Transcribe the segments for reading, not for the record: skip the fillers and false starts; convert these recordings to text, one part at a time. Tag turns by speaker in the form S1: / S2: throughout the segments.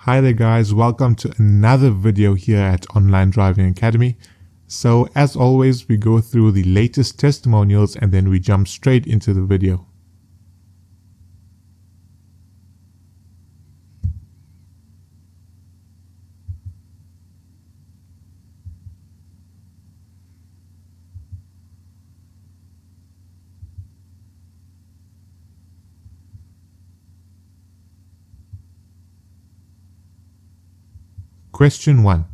S1: Hi there guys, welcome to another video here at Online Driving Academy. So as always, we go through the latest testimonials and then we jump straight into the video. Question 1.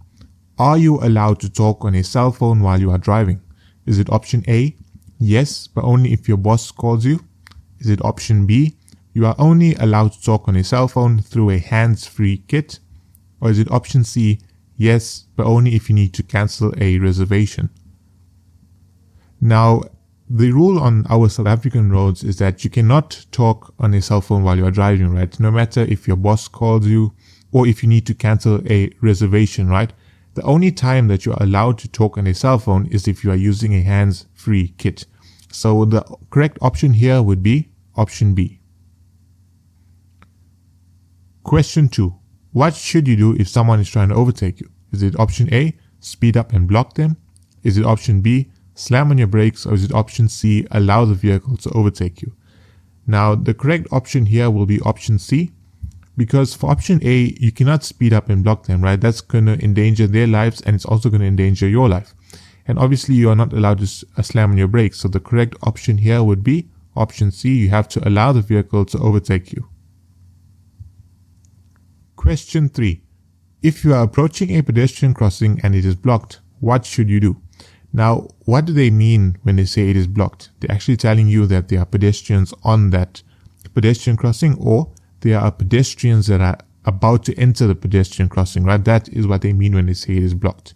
S1: Are you allowed to talk on a cell phone while you are driving? Is it option A? Yes, but only if your boss calls you. Is it option B? You are only allowed to talk on a cell phone through a hands-free kit. Or is it option C? Yes, but only if you need to cancel a reservation. Now, the rule on our South African roads is that you cannot talk on a cell phone while you are driving, right? No matter if your boss calls you or if you need to cancel a reservation, right? The only time that you are allowed to talk on a cell phone is if you are using a hands-free kit. So the correct option here would be option B. Question 2. What should you do if someone is trying to overtake you? Is it option A, speed up and block them? Is it option B, slam on your brakes? Or is it option C, allow the vehicle to overtake you? Now, the correct option here will be option C. Because for option A, you cannot speed up and block them, right? That's going to endanger their lives and it's also going to endanger your life. And obviously you are not allowed to slam on your brakes. So the correct option here would be option C. You have to allow the vehicle to overtake you. Question 3. If you are approaching a pedestrian crossing and it is blocked, what should you do? Now, what do they mean when they say it is blocked? They're actually telling you that there are pedestrians on that pedestrian crossing, or there are pedestrians that are about to enter the pedestrian crossing, right? That is what they mean when they say it is blocked.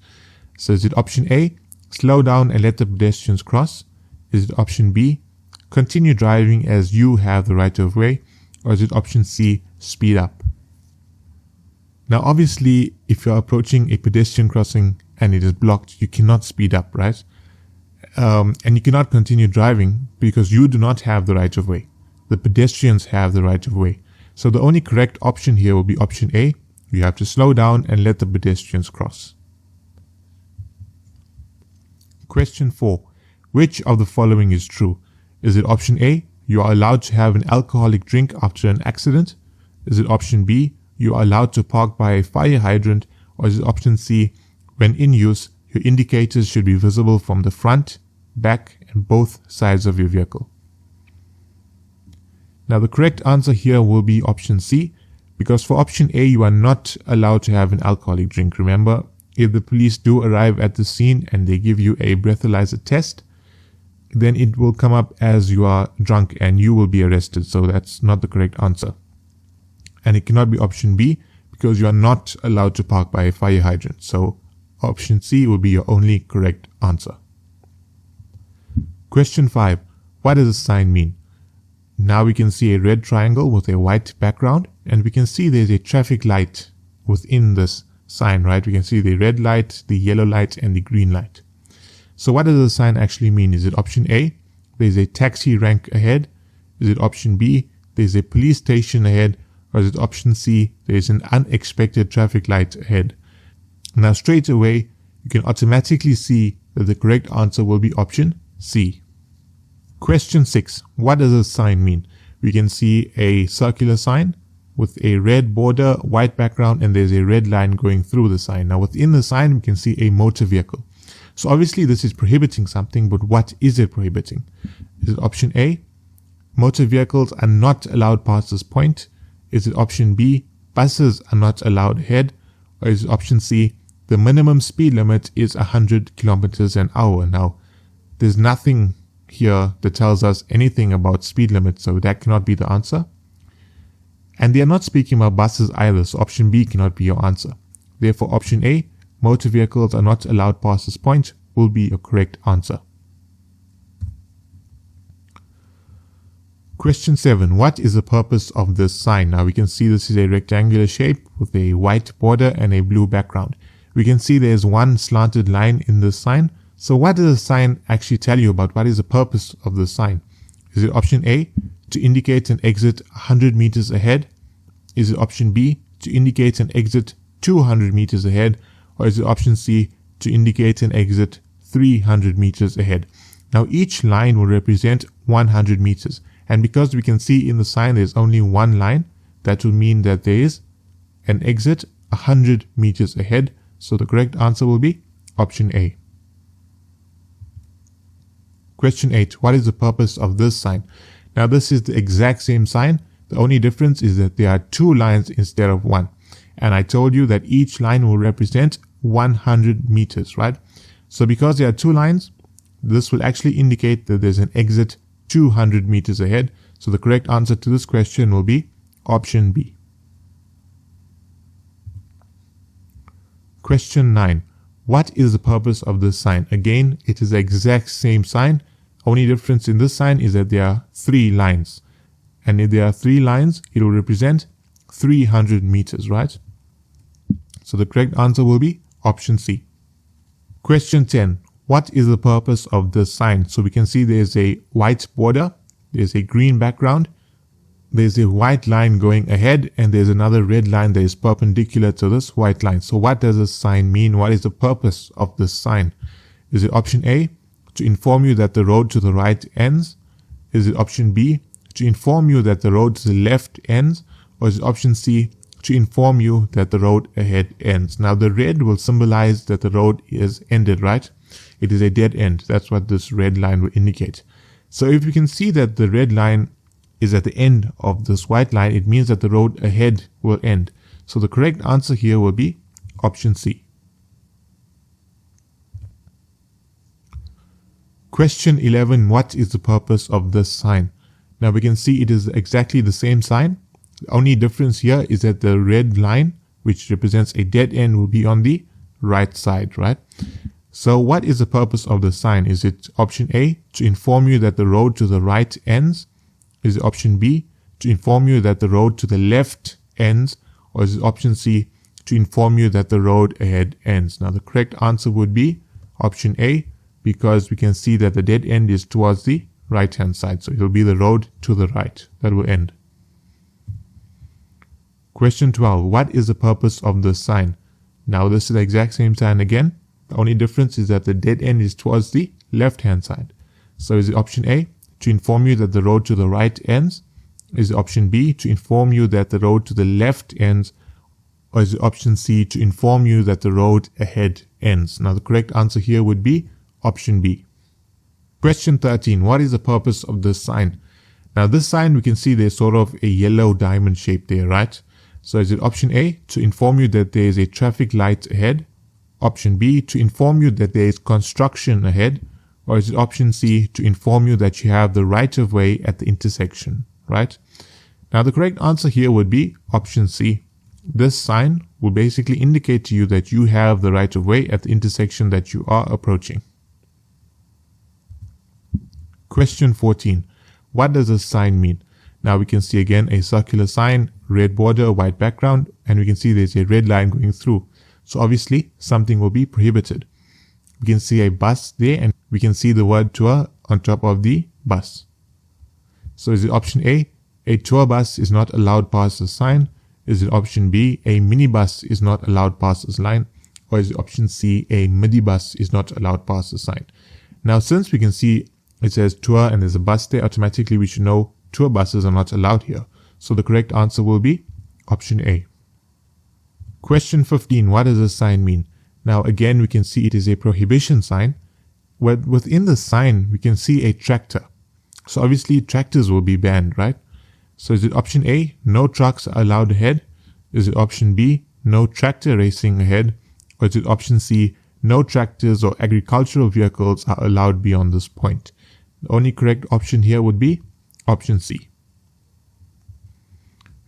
S1: So is it option A, slow down and let the pedestrians cross? Is it option B, continue driving as you have the right of way? Or is it option C, speed up? Now obviously, if you're approaching a pedestrian crossing and it is blocked, you cannot speed up, right? And you cannot continue driving because you do not have the right of way. The pedestrians have the right of way. So the only correct option here will be option A. You have to slow down and let the pedestrians cross. Question 4. Which of the following is true? Is it option A? You are allowed to have an alcoholic drink after an accident? Is it option B? You are allowed to park by a fire hydrant? Or is it option C? When in use, your indicators should be visible from the front, back, and both sides of your vehicle. Now the correct answer here will be option C, because for option A you are not allowed to have an alcoholic drink. Remember, if the police do arrive at the scene and they give you a breathalyzer test, then it will come up as you are drunk and you will be arrested. So that's not the correct answer. And it cannot be option B because you are not allowed to park by a fire hydrant. So option C will be your only correct answer. Question 5. What does the sign mean? Now we can see a red triangle with a white background, and we can see there's a traffic light within this sign, right? We can see the red light, the yellow light, and the green light. So what does the sign actually mean? Is it option A, there's a taxi rank ahead? Is it option B, there's a police station ahead? Or is it option C, there's an unexpected traffic light ahead? Now straight away, you can automatically see that the correct answer will be option C. Question 6. What does a sign mean? We can see a circular sign with a red border, white background, and there's a red line going through the sign. Now within the sign, we can see a motor vehicle. So obviously this is prohibiting something, but what is it prohibiting? Is it option A? Motor vehicles are not allowed past this point. Is it option B? Buses are not allowed ahead. Or is it option C? The minimum speed limit is 100 kilometers an hour. Now, there's nothing here that tells us anything about speed limits, so that cannot be the answer. And they are not speaking about buses either, so option B cannot be your answer. Therefore, option A, motor vehicles are not allowed past this point, will be your correct answer. Question 7. What is the purpose of this sign? Now we can see this is a rectangular shape with a white border and a blue background. We can see there's one slanted line in this sign. So what does the sign actually tell you about what is the purpose of the sign? Is it option A, to indicate an exit 100 meters ahead? Is it option B, to indicate an exit 200 meters ahead? Or is it option C, to indicate an exit 300 meters ahead? Now each line will represent 100 meters. And because we can see in the sign there's only one line, that will mean that there is an exit 100 meters ahead. So the correct answer will be option A. Question 8. What is the purpose of this sign? Now this is the exact same sign. The only difference is that there are two lines instead of one. And I told you that each line will represent 100 meters, right? So because there are two lines, this will actually indicate that there's an exit 200 meters ahead. So the correct answer to this question will be option B. Question 9. What is the purpose of this sign? Again, it is the exact same sign. Only difference in this sign is that there are three lines. And if there are three lines, it will represent 300 meters, right? So the correct answer will be option C. Question 10. What is the purpose of this sign? So we can see there's a white border, there's a green background, there's a white line going ahead, and there's another red line that is perpendicular to this white line. So what does this sign mean? What is the purpose of this sign? Is it option A, to inform you that the road to the right ends? Is it option B, to inform you that the road to the left ends? Or is it option C, to inform you that the road ahead ends? Now the red will symbolize that the road is ended, right? It is a dead end. That's what this red line will indicate. So if you can see that the red line is at the end of this white line, it means that the road ahead will end. So the correct answer here will be option C. Question 11. What is the purpose of this sign? Now we can see it is exactly the same sign. The only difference here is that the red line, which represents a dead end, will be on the right side, right? So what is the purpose of the sign? Is it option A, to inform you that the road to the right ends? Is it option B, to inform you that the road to the left ends? Or is it option C, to inform you that the road ahead ends? Now the correct answer would be option A, because we can see that the dead end is towards the right hand side. So it will be the road to the right that will end. Question 12. What is the purpose of this sign? Now this is the exact same sign again. The only difference is that the dead end is towards the left hand side. So is it option A, to inform you that the road to the right ends? Is it option B, to inform you that the road to the left ends? Or is it option C, to inform you that the road ahead ends? Now the correct answer here would be option B. Question 13. What is the purpose of this sign? Now this sign, we can see there's sort of a yellow diamond shape there, right? So is it option A, to inform you that there is a traffic light ahead? Option B, to inform you that there is construction ahead? Or is it option C, to inform you that you have the right of way at the intersection, right? Now the correct answer here would be option C. This sign will basically indicate to you that you have the right of way at the intersection that you are approaching. Question 14. What does this sign mean? Now we can see again a circular sign, red border, white background, and we can see there's a red line going through. So obviously something will be prohibited. We can see a bus there, and we can see the word tour on top of the bus. So is it option A tour bus is not allowed past the sign? Is it option B, a minibus is not allowed past this line? Or is it option C, a midibus is not allowed past the sign? Now since we can see it says tour and there's a bus there, automatically we should know tour buses are not allowed here. So the correct answer will be option A. Question 15. What does this sign mean? Now again, we can see it is a prohibition sign. Within the sign, we can see a tractor. So obviously tractors will be banned, right? So is it option A, no trucks are allowed ahead? Is it option B, no tractor racing ahead? Or is it option C, no tractors or agricultural vehicles are allowed beyond this point? The only correct option here would be option C.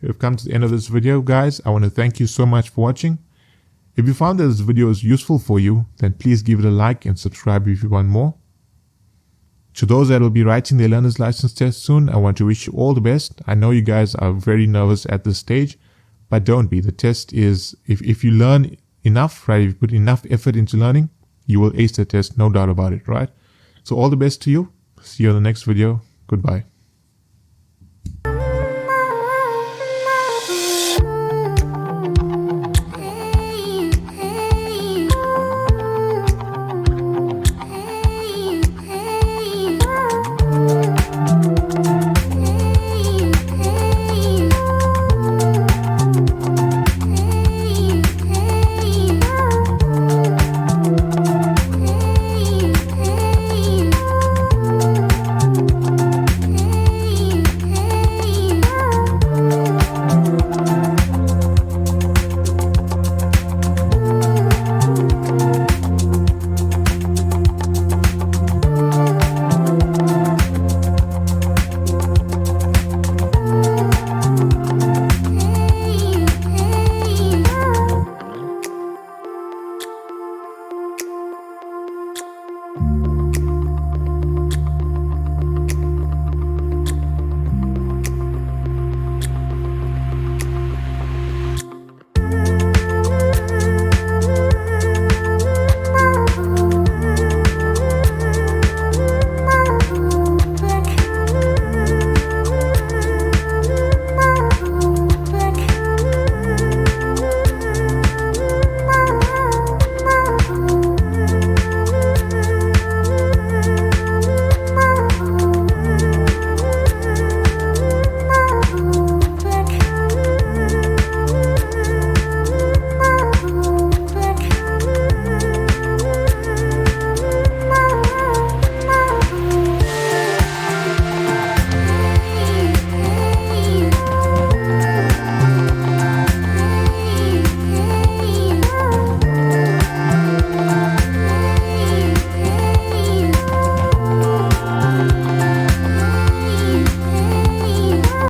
S1: We've come to the end of this video, guys. I want to thank you so much for watching. If you found that this video is useful for you, then please give it a like and subscribe if you want more. To those that will be writing their learner's license test soon, I want to wish you all the best. I know you guys are very nervous at this stage, but don't be. The test is, if you learn enough, right, if you put enough effort into learning, you will ace the test, no doubt about it, right? So all the best to you. See you in the next video. Goodbye.